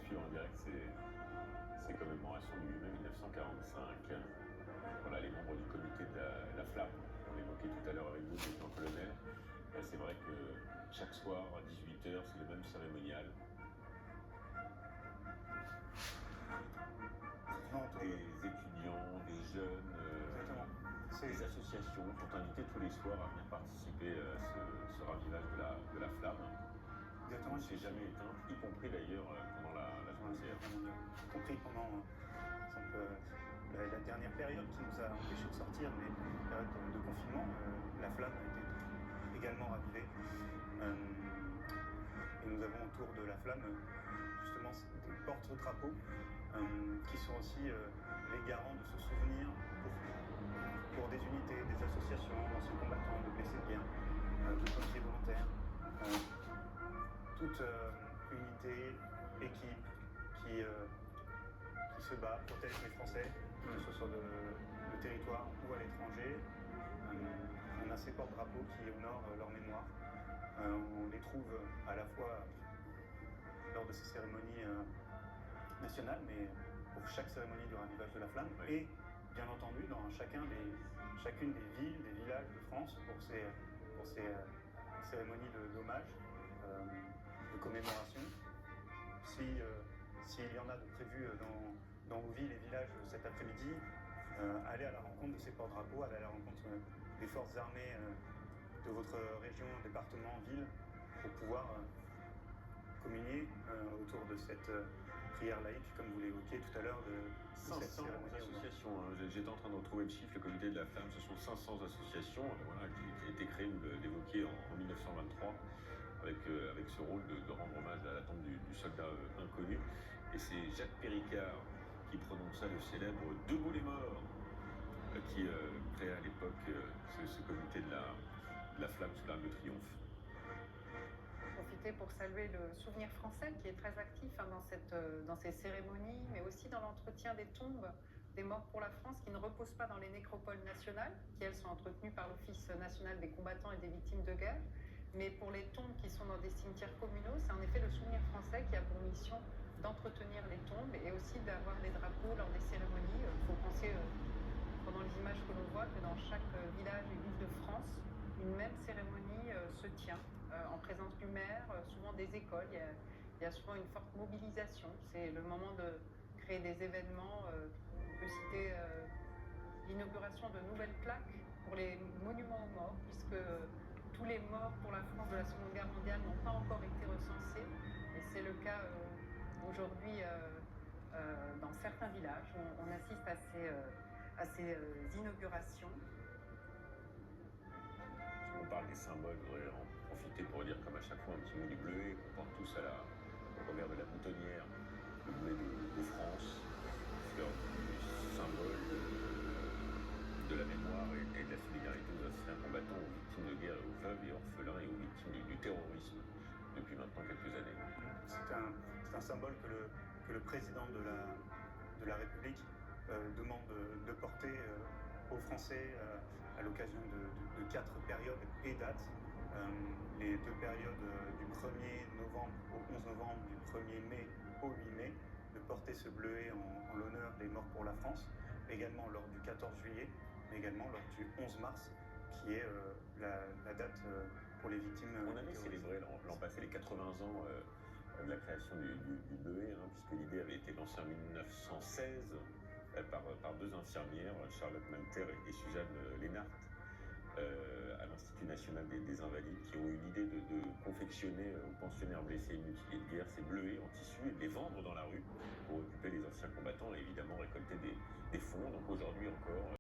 suivre en direct ces commémorations du 8 mai 1945. Voilà, les membres du comité de la flamme, on l'évoquait tout à l'heure avec vous, lieutenant-colonel. C'est vrai que chaque soir à 18 h, c'est le même cérémonial. Des étudiants, des jeunes, des associations sont invités tous les soirs à venir participer à ce ravivage de la flamme. Exactement. Il ne s'est jamais éteint, y compris d'ailleurs pendant la Seconde Guerre mondiale. Y compris pendant la dernière période qui nous a empêchés de sortir, mais la période de confinement, la flamme a été également ravivée. Et nous avons autour de la flamme justement des porte-drapeaux qui sont aussi les garants de ce souvenir pour des unités, des associations, d'anciens combattants, de blessés de guerre, de pompiers volontaires. Toute unité, équipe qui se bat, protège les Français, que ce soit le territoire ou à l'étranger. On a ces porte-drapeaux qui honorent leur mémoire. On les trouve à la fois lors de ces cérémonies nationales, mais pour chaque cérémonie du ravivage de la flamme, et bien entendu dans chacune des villes, des villages de France pour ces cérémonies d'hommage, de commémoration. S'il y en a de prévues dans vos villes et villages cet après-midi, allez à la rencontre de ces porte-drapeaux, allez à la rencontre des forces armées de votre région, département, ville, pour pouvoir communier autour de cette prière laïque, comme vous l'évoquiez tout à l'heure, de 500 cette cérémonie. Associations. J'étais en train de retrouver le chiffre, le comité de la flamme, ce sont 500 associations voilà, qui ont été créées, vous l'évoquiez, en 1923, avec ce rôle de rendre hommage à la tombe du soldat inconnu. Et c'est Jacques Péricard qui prononça le célèbre « Debout les morts », qui créa à l'époque ce comité de la flamme sous l'Arc de Triomphe. Profiter pour saluer le Souvenir français qui est très actif dans ces cérémonies, mais aussi dans l'entretien des tombes des morts pour la France qui ne reposent pas dans les nécropoles nationales, qui elles sont entretenues par l'Office national des combattants et des victimes de guerre, mais pour les tombes qui sont dans des cimetières communaux, c'est en effet le Souvenir français qui a pour mission d'entretenir les tombes et aussi d'avoir des drapeaux lors des cérémonies. Il faut penser, pendant les images que l'on voit, que dans chaque village et ville de France, une même cérémonie se tient en présence du maire, souvent des écoles. Il y a souvent une forte mobilisation. C'est le moment de créer des événements. On peut citer l'inauguration de nouvelles plaques pour les monuments aux morts, puisque tous les morts pour la France de la Seconde Guerre mondiale n'ont pas encore été recensés. Et c'est le cas aujourd'hui dans certains villages. On assiste à ces inaugurations. On parle des symboles, je voudrais en profiter pour dire comme à chaque fois un petit mot du bleuet qu'on porte tous au revers de la boutonnière, le bleuet de France, fleur du symbole de la mémoire et de la solidarité aux anciens combattants, aux victimes de guerre, aux veuves et orphelins et aux victimes du terrorisme depuis maintenant quelques années. C'est un symbole que le président de la République demande de porter aux Français à l'occasion de 4 périodes et dates. Les 2 périodes du 1er novembre au 11 novembre, du 1er mai au 8 mai, de porter ce bleuet en l'honneur des morts pour la France, également lors du 14 juillet, mais également lors du 11 mars, qui est la date pour les victimes. On avait célébré l'an passé les 80 ans de la création du bleuet, puisque l'idée avait été lancée en 1916 par 2 infirmières, Charlotte Malter et Suzanne Lénart, à l'Institut national des invalides, qui ont eu l'idée de confectionner aux pensionnaires blessés et mutilés de guerre ces bleuets en tissu et de les vendre dans la rue pour occuper les anciens combattants et évidemment récolter des fonds. Donc aujourd'hui encore,